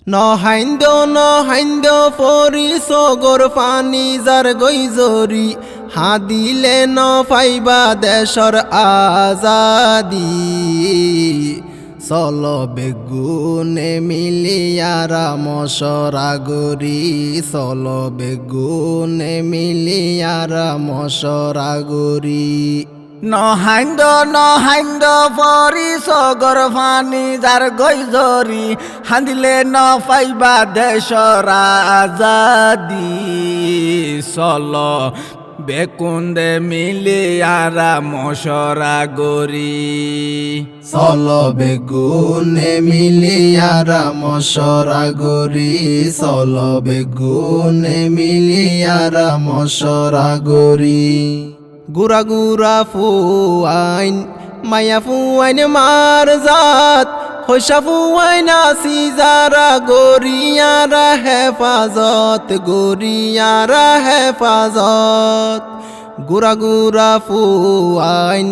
নহাইন্দ ফরি সগর পানি যার গৈজরি হাদিলে ন পাইবা দেশর আজাদি চল বেগুনে মিলিয়ারা মশরাগরি চল বেগুনে মিলিয়ারা মশরাগরি নহাইন্দ ফরি সগর ফানি যার গৈজরি হান্দিলে ন পাইবা দেশর আজাদি চল বেকুন্দে মিলিয়ারা মশরা গরি চল বেগুনে মিলিয়ারা মশরাগরি চল বেগুনে মিলিয়ারা মশরাগরি গুরা গুরা ফুয়াইন মায়া ফুয়াইন মারজাত হইসা ফুয়াইন আসি যারা গরিয়ারা হেফাজত গরিয়ারা হেফাজত গুরা গুরা ফুয়াইন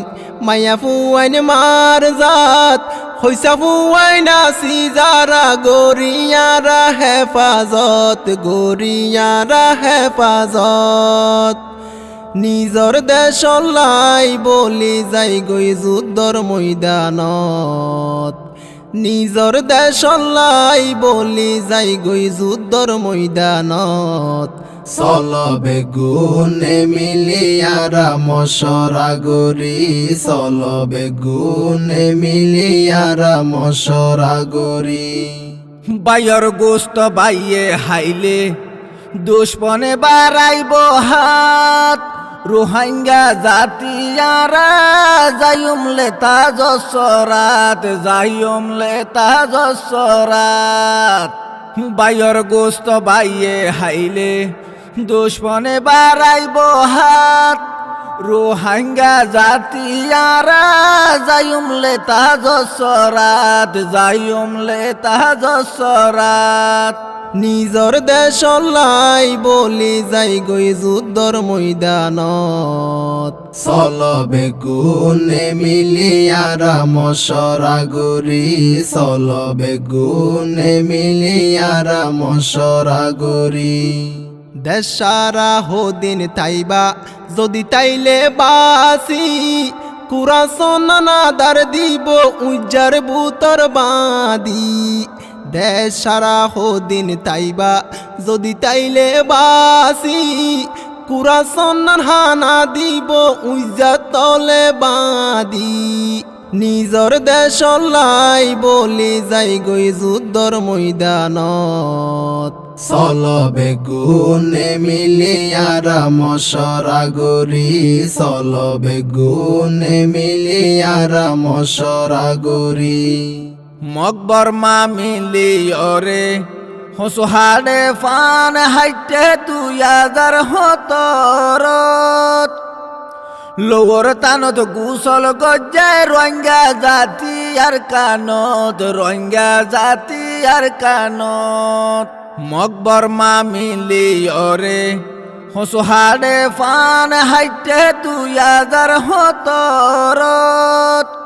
মায়া ফুয়াইন মারজাত হইসা ফুয়াইন আসি যারা গরিয়ারা হেফাজত গরিয়ারা হেফাজত নিজর দেশ লাই বলি যাই গই যুদ্ধর ময়দানত নিজর দেশ লাই বলি যাই গই যুদ্ধর ময়দানত চল বেগুনে মিলিয়ারা মশরাগরি চল বেগুনে মিলিয়ারা মশরাগরি বাইয়র গোস্ত বাইয়ে হাইলে দুশ্মনে বাড়াইব হাত রোহিঙ্গা জাতিয়ারা যাইমলে তাজসরাত যাইমলে তাজসরাত বাইয়র গোস্ত বাইয়ে হাইলে দুশ্মনে বাড়াইব হাত রোহিঙ্গা জাতিয়ারা যাইমলে তাজসরাত যাইমলে তাজসরাত নিজর দেশ লাই বলি যাই গই যুদ্ধর ময়দানত চল বেগুনে মিলিয়ারা মশরাগরি চল বেগুনে মিলিয়ারা মশরাগরি দেশ সারা হদিন তাইবা যদি তাইলে বাসি কুরাসন নাদার দিব উজ্জার বুতর বাঁধি দেশ সারা হদিন তাইবা যদি তাইলে বাসি কুরাসন হানা দিব উজ্জা তলে বাঁধি নিজর দেশ লাই বলি যাই গই যুদ্ধর ময়দানত চল বেগুনে মিলিয়ারা মশরাগরি চল বেগুনে মিলিয়ারা মশরাগরি মকবর মা মিলিয়রে হসুহাড়ে ফান হাইটে 2017 লোর তানত গুসল গজ্জায় রোহিঙ্গা জাতি আর কানত রোহিঙ্গা জাতি আর কানত মকবর মা মিলিয়রে হসুহাড়ে ফান হাইটে 2017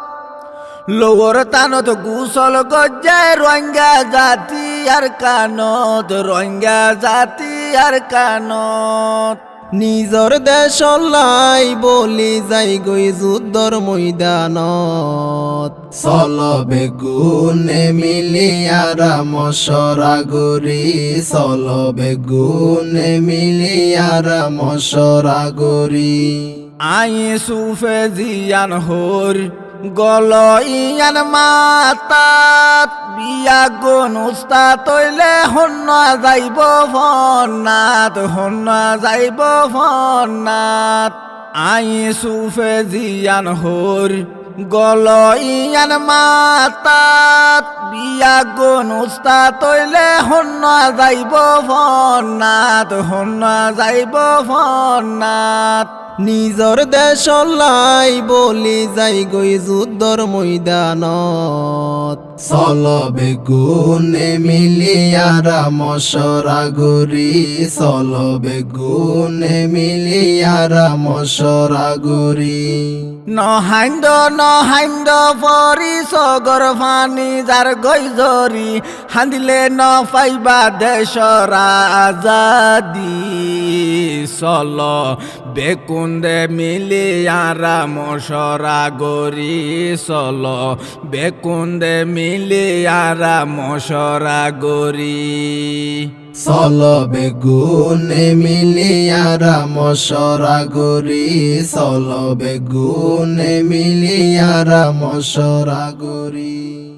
লোর তানত গুসল গজ্জায় রোহিঙ্গা জাতি আর কানত রোহিঙ্গা জাতি আর কানত নিজর দেশ লাই বলি যাই গই যুদ্ধর ময়দানত চল বেগুনে মিলিয়ারা মশরাগরি চল বেগুনে মিলিয়ারা মশরাগরি আই সুফে জিয়ান হোর গল ইয়ান মাতাত বিয়া গুন উস্তাদ তৈলে হন্য যাইব ফন্নাত হন্য যাইব ফন্নাত আই সুফে জিয়ান হোর গল ইয়ান মাতাত বিয়া গুন উস্তাদ তৈলে হন্য যাইব ফন্নাত হন্য যাইব ফন্নাত নিজর দেশ লাই বলি যাই গই যুদ্ধর ময়দানত চল বেগুনে মিলিয়ারা মশরা গরি চল বেগুনে মিলিয়ারা মশরা গরি নহাইন্দ পরি সগর ফানি যার গৈজরি হান্দিলে ন পাইবা দেশর আজাদি চল বেকুন্দে মিলিয়ারা মশরা গরি চল বেকুন্দে মিলিয়ারা মশরা গরি চল বেগুনে মিলিয়ারা মশরা গরি চল বেগুনে মিলিয়ারা মশরা গরি।